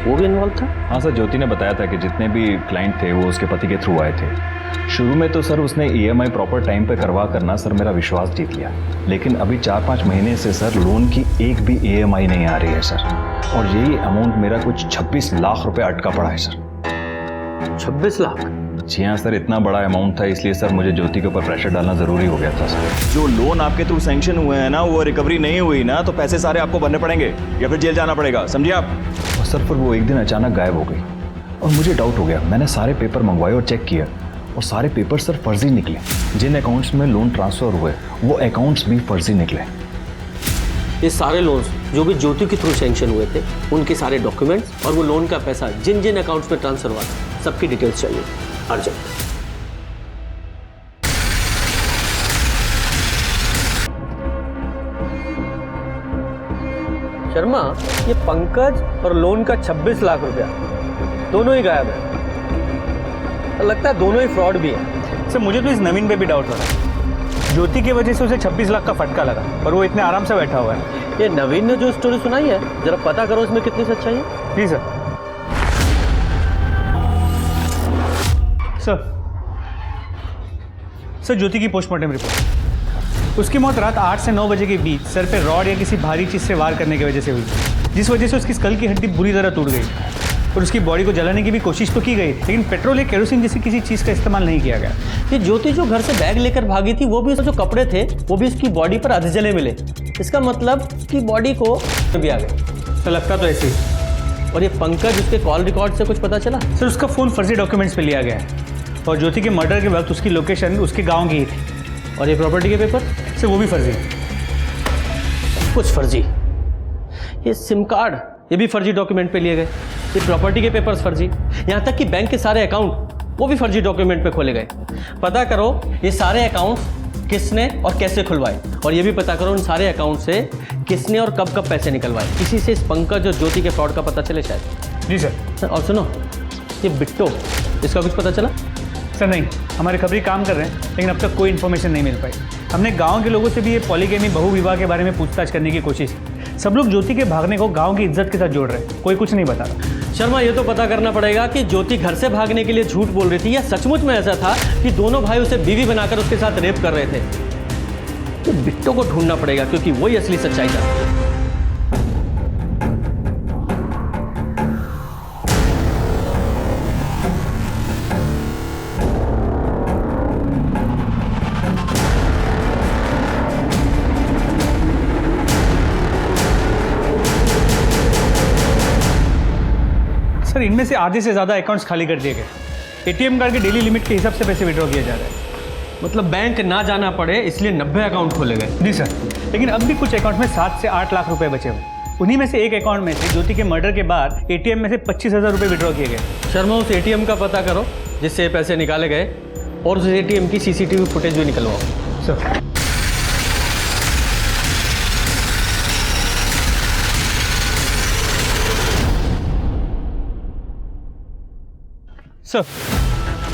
वो भी इन्वॉल्व था? हाँ सर, ज्योति ने बताया था कि जितने भी क्लाइंट थे वो उसके पति के थ्रू आए थे। शुरू में तो सर उसने EMI प्रॉपर टाइम पे करवा करना सर मेरा विश्वास जीत लिया, लेकिन अभी 4-5 महीने से सर लोन की एक भी EMI नहीं आ रही है सर, और यही अमाउंट मेरा कुछ 26 लाख रुपए अटका पड़ा है सर। 26 लाख? जी हाँ सर, इतना बड़ा अमाउंट था, इसलिए सर मुझे ज्योति के ऊपर प्रेशर डालना जरूरी हो गया था सर। जो लोन आपके थ्रू सैंक्शन हुए हैं ना, वो रिकवरी नहीं हुई ना तो पैसे सारे आपको भरने पड़ेंगे या फिर जेल जाना पड़ेगा, समझिए आप। और सर फिर वो एक दिन अचानक गायब हो गई और मुझे डाउट हो गया। मैंने सारे पेपर मंगवाए और चेक किया, और सारे पेपर सर फर्जी निकले। जिन अकाउंट्स में लोन ट्रांसफर हुए वो अकाउंट्स भी फर्जी निकले। ये सारे लोन्स जो भी ज्योति के थ्रू सैंक्शन हुए थे, उनके सारे डॉक्यूमेंट्स और वो लोन का पैसा जिन जिन अकाउंट्स में ट्रांसफर हुआ था, सबकी डिटेल्स चाहिए अर्जेंट। शर्मा, ये पंकज और लोन का 26 लाख रुपया दोनों ही गायब है। लगता है दोनों ही फ्रॉड भी है। सर मुझे तो इस नवीन पे भी डाउट हो रहा है। ज्योति की वजह से उसे 26 लाख का फटका लगा और वो इतने आराम से बैठा हुआ है। ये नवीन ने जो स्टोरी सुनाई है, जरा पता करो इसमें कितनी सच्चाई है। जी सर। सर ज्योति की पोस्टमार्टम रिपोर्ट, उसकी मौत रात 8 से 9 बजे के बीच सर पे रॉड या किसी भारी चीज से वार करने की वजह से हुई, जिस वजह से उसकी स्कल की हड्डी बुरी तरह टूट गई। और उसकी बॉडी को जलाने की भी कोशिश तो की गई, लेकिन पेट्रोल या केरोसिन जैसी किसी चीज़ का इस्तेमाल नहीं किया गया। ये ज्योति जो घर से बैग लेकर भागी थी, वो भी जो कपड़े थे वो भी इसकी बॉडी पर आधे जले मिले। इसका मतलब कि बॉडी को भी आ गए। तो लगता तो ऐसे ही। और ये पंकज, उसके कॉल रिकॉर्ड से कुछ पता चला? सर उसका फ़ोन फर्जी डॉक्यूमेंट्स पे लिया गया है, और ज्योति के मर्डर के वक्त उसकी लोकेशन उसके गाँव की ही थी। और ये प्रॉपर्टी के पेपर? सर वो भी फर्जी, कुछ फर्जी। ये सिम कार्ड, ये भी फर्जी डॉक्यूमेंट पे लिए गए। ये प्रॉपर्टी के पेपर्स फर्जी, यहाँ तक कि बैंक के सारे अकाउंट वो भी फर्जी डॉक्यूमेंट पे खोले गए। पता करो ये सारे अकाउंट्स किसने और कैसे खुलवाए, और ये भी पता करो इन सारे अकाउंट से किसने और कब कब पैसे निकलवाए। इसी से इस पंकज और ज्योति के फ्रॉड का पता चले शायद। जी सर। और सुनो, ये बिट्टो, इसका कुछ पता चला? सर नहीं, हमारे खबरी काम कर रहे हैं, लेकिन अब तक कोई इन्फॉर्मेशन नहीं मिल पाई। हमने गांव के लोगों से भी ये पॉलीगैमी बहु विवाह के बारे में पूछताछ करने की कोशिश की। सब लोग ज्योति के भागने को गांव की इज्जत के साथ जोड़ रहे हैं, कोई कुछ नहीं बता रहा। शर्मा, ये तो पता करना पड़ेगा कि ज्योति घर से भागने के लिए झूठ बोल रही थी या सचमुच में ऐसा था कि दोनों भाई उसे बीवी बनाकर उसके साथ रेप कर रहे थे। तो बिट्टो को ढूंढना पड़ेगा क्योंकि वही असली सच्चाई जानता है। सर, इनमें से आधे से ज़्यादा अकाउंट्स खाली कर दिए गए। एटीएम कार्ड के डेली लिमिट के हिसाब से पैसे विड्रॉ किया जा रहा है। मतलब बैंक ना जाना पड़े इसलिए 90 अकाउंट खोले गए। जी सर, लेकिन अब भी कुछ अकाउंट में 7 से 8 लाख रुपए बचे हुए। उन्हीं में से एक अकाउंट में से ज्योति के मर्डर के बाद एटीएम में से 25,000 रुपए विड्रॉ किए गए। शर्मा, उस एटीएम का पता करो जिससे पैसे निकाले गए और उस एटीएम की सीसीटीवी फुटेज भी निकलवाओ। सर,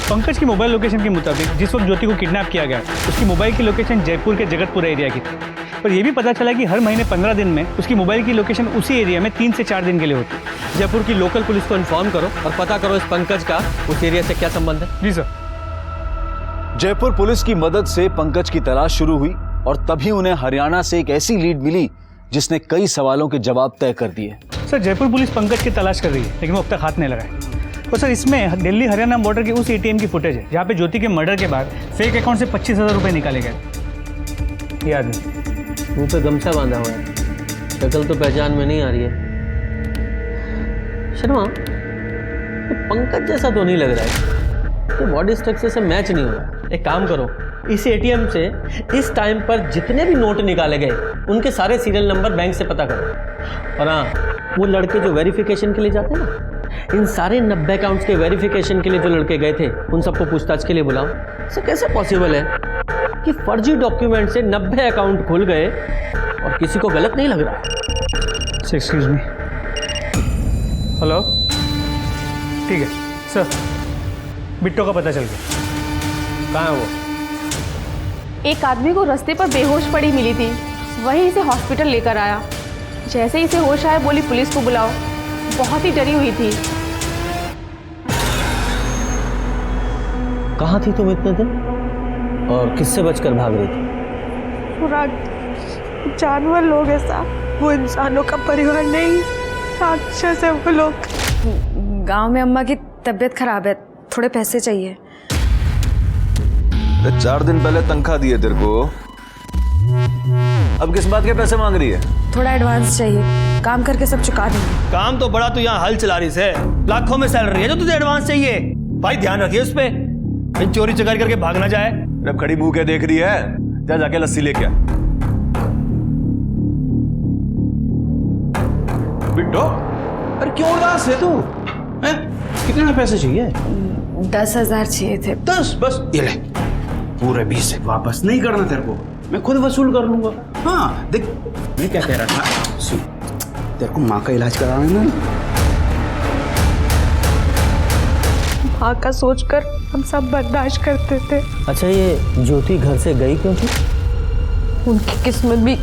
पंकज की मोबाइल लोकेशन के मुताबिक जिस वक्त ज्योति को किडनैप किया गया उसकी मोबाइल की लोकेशन जयपुर के जगतपुरा एरिया की थी। पर यह भी पता चला कि हर महीने 15 दिन में उसकी मोबाइल की लोकेशन उसी एरिया में 3 से 4 दिन के लिए होती है। जयपुर की लोकल पुलिस को इन्फॉर्म करो और पता करो इस पंकज का उस एरिया से क्या संबंध है। जी सर। जयपुर पुलिस की मदद से पंकज की तलाश शुरू हुई और तभी उन्हें हरियाणा से एक ऐसी लीड मिली जिसने कई सवालों के जवाब तय कर दिए। सर, जयपुर पुलिस पंकज की तलाश कर रही है लेकिन वो अब तक हाथ नहीं लगाए। तो सर, इसमें दिल्ली हरियाणा बॉर्डर के उस एटीएम की फुटेज है जहाँ पे ज्योति के मर्डर के बाद फेक अकाउंट से 25,000 रुपए निकाले गए। ये आदमी मुंह पे गमछा बांधा हुआ है, शक्ल तो पहचान में नहीं आ रही है। शर्मा, ये पंकज जैसा तो नहीं लग रहा है, तो बॉडी स्ट्रक्चर से मैच नहीं हो रहा। एक काम करो, इस एटीएम से इस टाइम पर जितने भी नोट निकाले गए उनके सारे सीरियल नंबर बैंक से पता करो। और हाँ, वो लड़के जो वेरिफिकेशन के लिए जाते हैं ना, इन सारे 90 अकाउंट्स के वेरिफिकेशन के लिए जो लड़के गए थे उन सबको पूछताछ के लिए बुलाओ। सर, कैसे पॉसिबल है कि फर्जी डॉक्यूमेंट से 90 अकाउंट खुल गए और किसी को गलत नहीं लग रहा है? Excuse me. हेलो, ठीक है सर, बिट्टो का पता चल गया। कहाँ है वो? एक आदमी को रास्ते पर बेहोश पड़ी मिली थी, वहीं इसे हॉस्पिटल लेकर आया। जैसे ही इसे होश आया बोली पुलिस को बुलाओ। बहुत ही डरी हुई थी। कहाँ थी तुम इतने दिन और किससे बचकर भाग रही थी? पूरा जानवर लोग ऐसा, वो इंसानों का परिवार नहीं, राक्षस है वो लोग। गांव में अम्मा की तबीयत खराब है, थोड़े पैसे चाहिए। 4 दिन पहले तनख्वाह दिए तेरे को, अब किस बात के पैसे मांग रही है? थोड़ा एडवांस चाहिए, काम करके सब चुका देंगे। काम तो बड़ा, तू यहाँ हल चला रही से, लाखों में सैलरी है जो तुझे एडवांस चाहिए। भाई ध्यान रखिए उस पे, कहीं चोरी चकारी करके भाग ना जाए। अब खड़ी मुंह के देख रही है, जा जाके लस्सी लेके आ। बिट्टो, अरे क्यों उदास है तू? कितने पैसे चाहिए? 10,000 चाहिए थे। 10 बस, ये ले। पूरे 20 वापस नहीं करना तेरे को, मैं खुद वसूल कर लूंगा। हाँ देख, मैं क्या कह रहा था, सुन, तेरे को माँ का इलाज कराना है ना। माँ का सोचकर हम सब बर्दाश्त करते थे। अच्छा, ये ज्योति घर से गई क्यों थी? उनकी किस्मत भी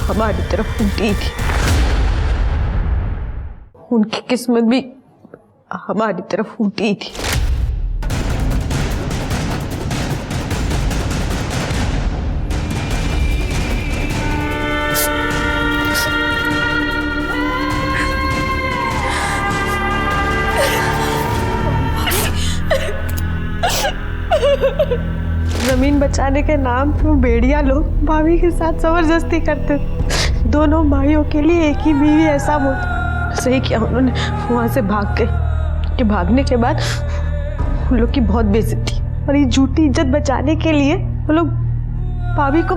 हमारी तरफ उल्टी थी। उनकी किस्मत भी हमारी तरफ उल्टी थी। जमीन बचाने के नाम पे भेड़िया लोग भाभी के साथ जबरदस्ती करते थे। दोनों भाइयों के लिए एक ही बीवी ऐसा बोलते। सही किया उन्होंने, वहां से भाग गए। कि भागने के बाद उन लोग की बहुत बेइज्जती, और ये झूठी इज्जत बचाने के लिए वो लोग भाभी को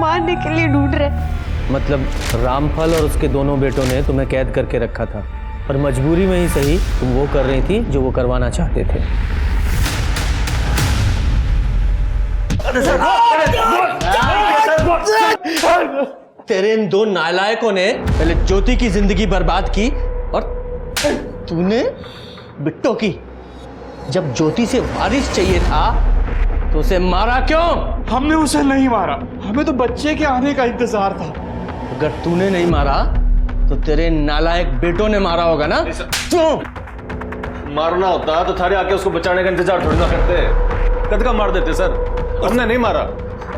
मारने के लिए ढूंढ रहे। मतलब रामफल और उसके दोनों बेटों ने तुम्हें कैद करके रखा था और मजबूरी में ही सही तुम वो कर रही थी जो वो करवाना चाहते थे। तेरे इन दो नालायकों ने पहले ज्योति की जिंदगी बर्बाद की और तूने बिट्टो की। जब ज्योति से वारिस चाहिए था तो उसे मारा क्यों? हमने उसे नहीं मारा, हमें तो बच्चे के आने का इंतजार था। अगर तूने नहीं मारा तो तेरे नालायक बेटों ने मारा होगा ना? क्यों? मारना होता तो थारे आके उसको बचाने का इंतजार थोड़ी ना करते, कद का मार देते सर। हमने नहीं मारा।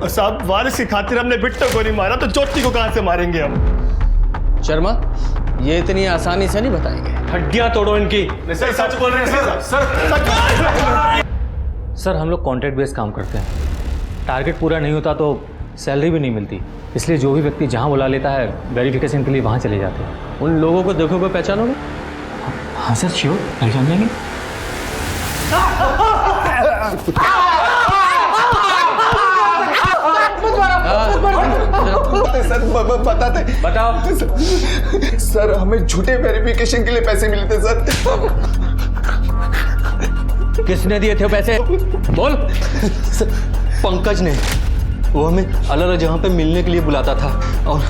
साहब वारिस की खातिर हमने बिट्टो को नहीं मारा तो ज्योति को कहां से मारेंगे हम? शर्मा, ये इतनी आसानी से नहीं बताएंगे। हड्डियां तोड़ो इनकी। सर सच बोल रहे हैं सर। सर हम लोग कॉन्ट्रैक्ट बेस्ड काम करते हैं, टारगेट पूरा नहीं होता तो सैलरी भी नहीं मिलती, इसलिए जो भी व्यक्ति जहाँ बुला लेता है वेरिफिकेशन के लिए वहाँ चले जाते हैं। उन लोगों को देखोगे, पहचानोगे? हाँ सर श्योर, पहचान लेंगे। सर बताते। बताओ। सर हमें झूठे वेरिफिकेशन के लिए पैसे मिले थे सर। किसने दिए थे पैसे? बोल। पंकज ने, वो हमें अलग अलग जगह पे मिलने के लिए बुलाता था और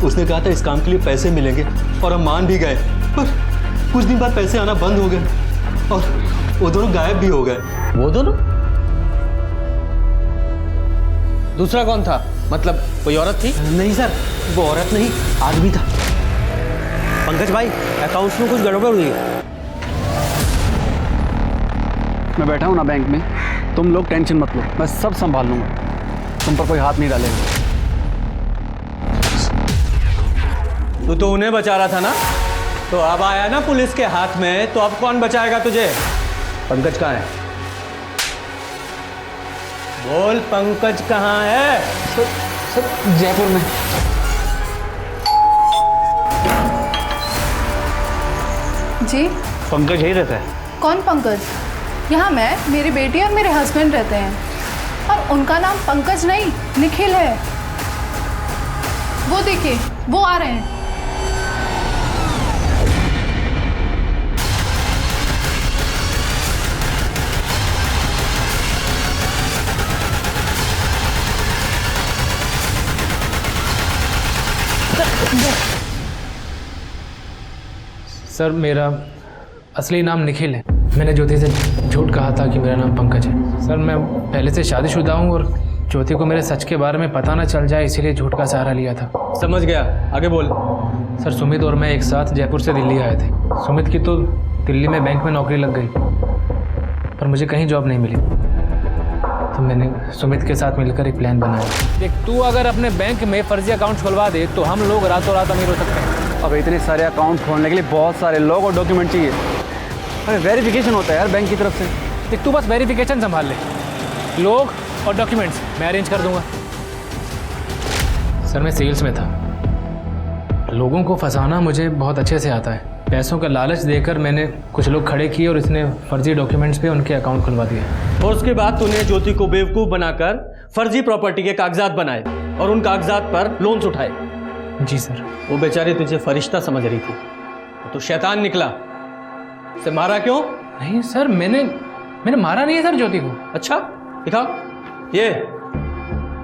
उसने कहा था इस काम के लिए पैसे मिलेंगे और हम मान भी गए, पर कुछ दिन बाद पैसे आना बंद हो गए और वो दोनों गायब भी हो गए। वो दोनों? दूसरा कौन था? मतलब कोई औरत थी? नहीं सर, वो औरत नहीं, आदमी था। पंकज भाई, अकाउंट्स में कुछ गड़बड़ हुई है। मैं बैठा हूँ ना बैंक में, तुम लोग टेंशन मत लो, मैं सब संभाल लूंगा, तुम पर कोई हाथ नहीं डालेगा। तू तो उन्हें बचा रहा था ना, तो अब आया ना पुलिस के हाथ में, तो अब कौन बचाएगा तुझे? पंकज कहाँ है? बोल, पंकज कहाँ है? सर जयपुर में। जी पंकज यही रहता है। कौन पंकज? यहाँ मैं, मेरी बेटी और मेरे हस्बैंड रहते हैं, और उनका नाम पंकज नहीं निखिल है। वो देखिए, वो आ रहे हैं। सर मेरा असली नाम निखिल है। मैंने ज्योति से झूठ कहा था कि मेरा नाम पंकज है। सर मैं पहले से शादीशुदा हूँ और ज्योति को मेरे सच के बारे में पता ना चल जाए, इसीलिए झूठ का सहारा लिया था। समझ गया, आगे बोल। सर सुमित और मैं एक साथ जयपुर से दिल्ली आए थे। सुमित की तो दिल्ली में बैंक में नौकरी लग गई, पर मुझे कहीं जॉब नहीं मिली, तो मैंने सुमित के साथ मिलकर एक प्लान बनाया। देख, तू अगर अपने बैंक में फर्जी अकाउंट खुलवा दे तो हम लोग रातों रात अमीर हो सकते हैं। अब इतने सारे अकाउंट खोलने के लिए बहुत सारे लोग और डॉक्यूमेंट चाहिए। अरे वेरिफिकेशन होता है यार बैंक की तरफ से। देख, तू बस वेरिफिकेशन संभाल ले, लोग और डॉक्यूमेंट्स मैं अरेंज कर दूंगा। सर मैं सेल्स में था, लोगों को फंसाना मुझे बहुत अच्छे से आता है। पैसों का लालच देकर मैंने कुछ लोग खड़े किए और इसने फर्जी डॉक्यूमेंट्स पे उनके अकाउंट खुलवा दिए। और उसके बाद तूने ज्योति को बेवकूफ़ बनाकर फर्जी प्रॉपर्टी के कागजात बनाए और उन कागजात पर लोन्स उठाए। जी सर। वो बेचारी तुझे फरिश्ता समझ रही थी, तो शैतान निकला। उसे मारा क्यों? नहीं सर, मैंने मारा नहीं है सर ज्योति को। अच्छा दिखाओ ये।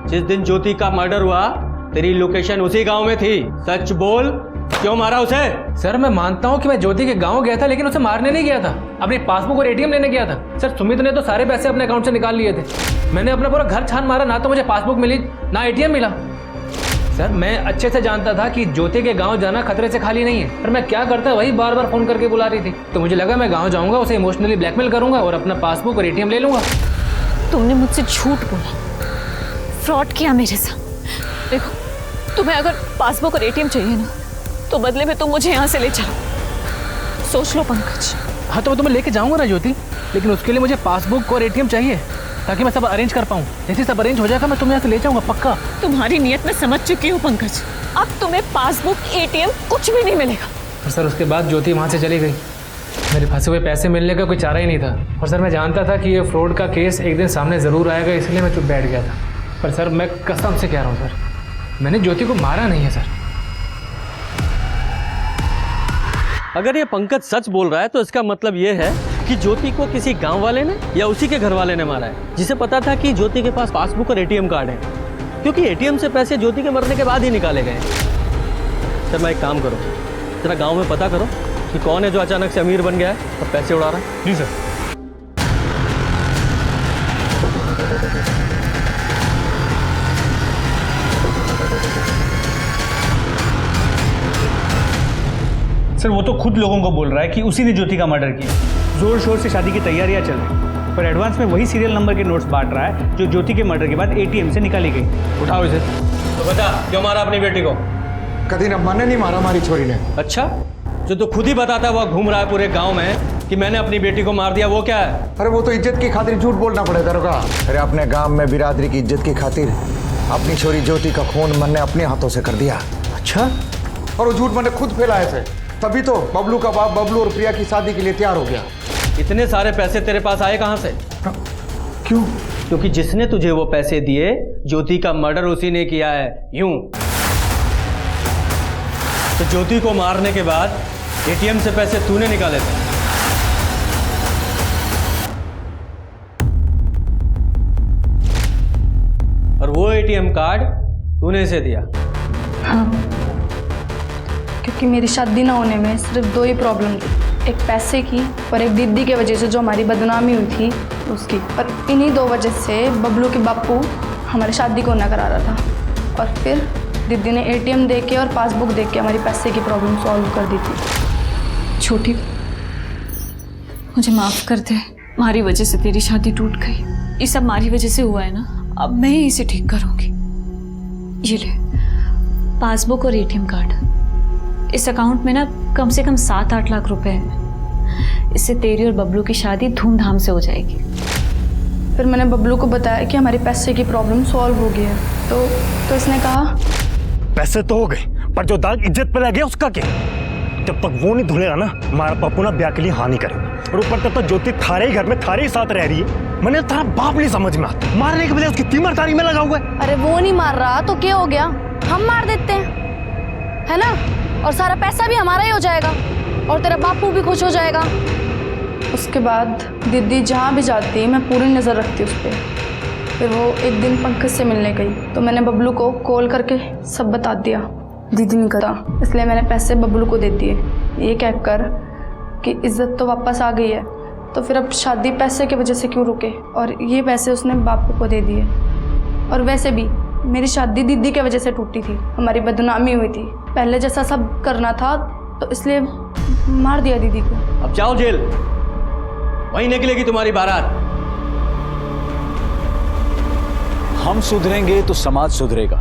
जिस दिन ज्योति का मर्डर हुआ तेरी लोकेशन उसी गांव में थी, सच बोल, क्यों मारा उसे? सर मैं मानता हूँ कि मैं ज्योति के गांव गया था, लेकिन उसे मारने नहीं गया था, अपनी पासबुक और एटीएम लेने गया था। सर सुमित ने तो सारे पैसे अपने अकाउंट से निकाल लिए थे। मैंने अपना पूरा घर छान मारा, ना तो मुझे पासबुक मिली ना एटीएम मिला। सर मैं अच्छे से जानता था कि ज्योति के गांव जाना खतरे से खाली नहीं है, पर मैं क्या करता, वही बार बार फोन करके बुला रही थी। तो मुझे लगा मैं गांव जाऊंगा, उसे इमोशनली ब्लैकमेल करूंगा और अपना पासबुक और एटीएम ले लूंगा। तुमने मुझसे झूठ बोला, फ्रॉड किया मेरे साथ। देखो, तुम्हें अगर पासबुक और एटीएम चाहिए ना, तो बदले में तुम मुझे यहाँ से ले चलो। सोच लो पंकज। हाँ तो मैं तुम्हें लेके जाऊंगा ना ज्योति, लेकिन उसके लिए मुझे पासबुक और एटीएम चाहिए ताकि मैं सब अरेंज कर पाऊँ। जैसे सब अरेंज हो जाएगा मैं तुम्हें यहाँ से ले जाऊंगा पक्का। तुम्हारी नीयत में समझ चुकी हूँ पंकज, अब तुम्हें पासबुक एटीएम कुछ भी नहीं मिलेगा। और सर उसके बाद ज्योति वहाँ से चली गई, मेरे फंसे हुए पैसे मिलने का कोई चारा ही नहीं था। और सर मैं जानता था कि ये फ्रॉड का केस एक दिन सामने ज़रूर आएगा, इसलिए मैं चुप बैठ गया था। पर सर मैं कसम से कह रहा हूँ सर, मैंने ज्योति को मारा नहीं है सर। अगर ये पंकज सच बोल रहा है तो इसका मतलब ये है कि ज्योति को किसी गांव वाले ने या उसी के घर वाले ने मारा है, जिसे पता था कि ज्योति के पास पासबुक और एटीएम कार्ड है, क्योंकि एटीएम से पैसे ज्योति के मरने के बाद ही निकाले गए। सर मैं एक काम करो, जरा गांव में पता करो कि कौन है जो अचानक से अमीर बन गया है और पैसे उड़ा रहा है। जी सर। सर वो तो खुद लोगों को बोल रहा है कि उसी ने ज्योति का मर्डर किया। जोर शोर से शादी की तैयारियां चल रही, पर एडवांस में वही सीरियल नंबर के नोट्स बांट रहा है जो ज्योति के मर्डर के बाद एटीएम से निकाली गई। उठाओ इसे। तो बता क्यों मारा अपनी बेटी को? कभी न मैंने नहीं मारा हमारी छोरी ने। अच्छा, जो तो खुद ही बताता है, वो घूम रहा है पूरे गांव में कि मैंने अपनी बेटी को मार दिया, वो क्या है? अरे वो तो इज्जत की खातिर झूठ बोलना पड़ेगा रुका। अरे अपने गांव में बिरादरी की इज्जत की खातिर अपनी छोरी ज्योति का खून मैंने अपने हाथों से कर दिया। अच्छा, और वो झूठ मैंने खुद फैलाए थे, तभी तो बबलू का बाप बबलू और प्रिया की शादी के लिए तैयार हो गया। इतने सारे पैसे तेरे पास आए कहां से? क्यों? क्योंकि जिसने तुझे वो पैसे दिए, ज्योति का मर्डर उसी ने किया है। यूं तो ज्योति को मारने के बाद एटीएम से पैसे तूने निकाले थे। और वो एटीएम कार्ड तूने इसे दिया। हाँ, क्योंकि मेरी शादी ना होने में सिर्फ 2 ही प्रॉब्लम थी, एक पैसे की और एक दीदी के वजह से जो हमारी बदनामी हुई थी उसकी। और इन्हीं 2 वजह से बबलू के बापू हमारी शादी को ना करा रहा था। और फिर दीदी ने एटीएम दे के और पासबुक दे के हमारी पैसे की प्रॉब्लम सॉल्व कर दी थी। छोटी, मुझे माफ कर दे, हमारी वजह से तेरी शादी टूट गई। ये सब हमारी वजह से हुआ है ना, अब मैं ही इसे ठीक करूंगी। ये ले पासबुक और एटीएम कार्ड। इस अकाउंट में ना कम से कम 7-8 लाख रुपए हैं। इससे तेरी और बबलू की शादी धूमधाम से हो जाएगी। फिर मैंने बबलू को बताया कि हमारी पैसे की प्रॉब्लम सॉल्व हो गई है, तो इसने कहा पैसे तो हो गए, पर जो दाग इज्जत पे लग गया उसका क्या? जब तक वो नहीं धुलेगा ना, हमारा पप्पू ना ब्याह के लिए हाँ नहीं करेगा। और ऊपर तक तो ज्योति थारे ही घर में थारे ही साथ रह रही है। मैंने तेरा बाप नहीं समझ में आता, मारने के बजाय उसकी तीमरदारी में लगा हुआ है। अरे वो नहीं मार रहा तो क्या हो गया, हम मार देते हैं, है ना? और सारा पैसा भी हमारा ही हो जाएगा और तेरा बापू भी खुश हो जाएगा। उसके बाद दीदी जहाँ भी जाती मैं पूरी नज़र रखती उस पर। फिर वो एक दिन पंकज से मिलने गई तो मैंने बबलू को कॉल करके सब बता दिया। दीदी नहीं करा, इसलिए मैंने पैसे बबलू को दे दिए, ये कहकर कि इज्जत तो वापस आ गई है, तो फिर अब शादी पैसे की वजह से क्यों रुके। और ये पैसे उसने बापू को दे दिए। और वैसे भी मेरी शादी दीदी की वजह से टूटी थी, हमारी बदनामी हुई थी। पहले जैसा सब करना था तो इसलिए मार दिया दीदी को। अब जाओ जेल, वहीं निकलेगी तुम्हारी बारात। हम सुधरेंगे तो समाज सुधरेगा।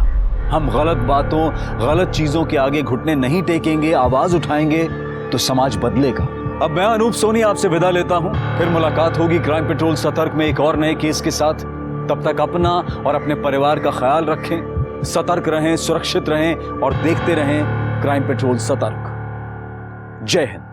हम गलत बातों, गलत चीजों के आगे घुटने नहीं टेकेंगे, आवाज उठाएंगे तो समाज बदलेगा। अब मैं अनूप सोनी आपसे विदा लेता हूं, फिर मुलाकात होगी क्राइम पेट्रोल सतर्क में एक और नए केस के साथ। तब तक अपना और अपने परिवार का ख्याल रखें, सतर्क रहें, सुरक्षित रहें और देखते रहें क्राइम पेट्रोल सतर्क। जय हिंद।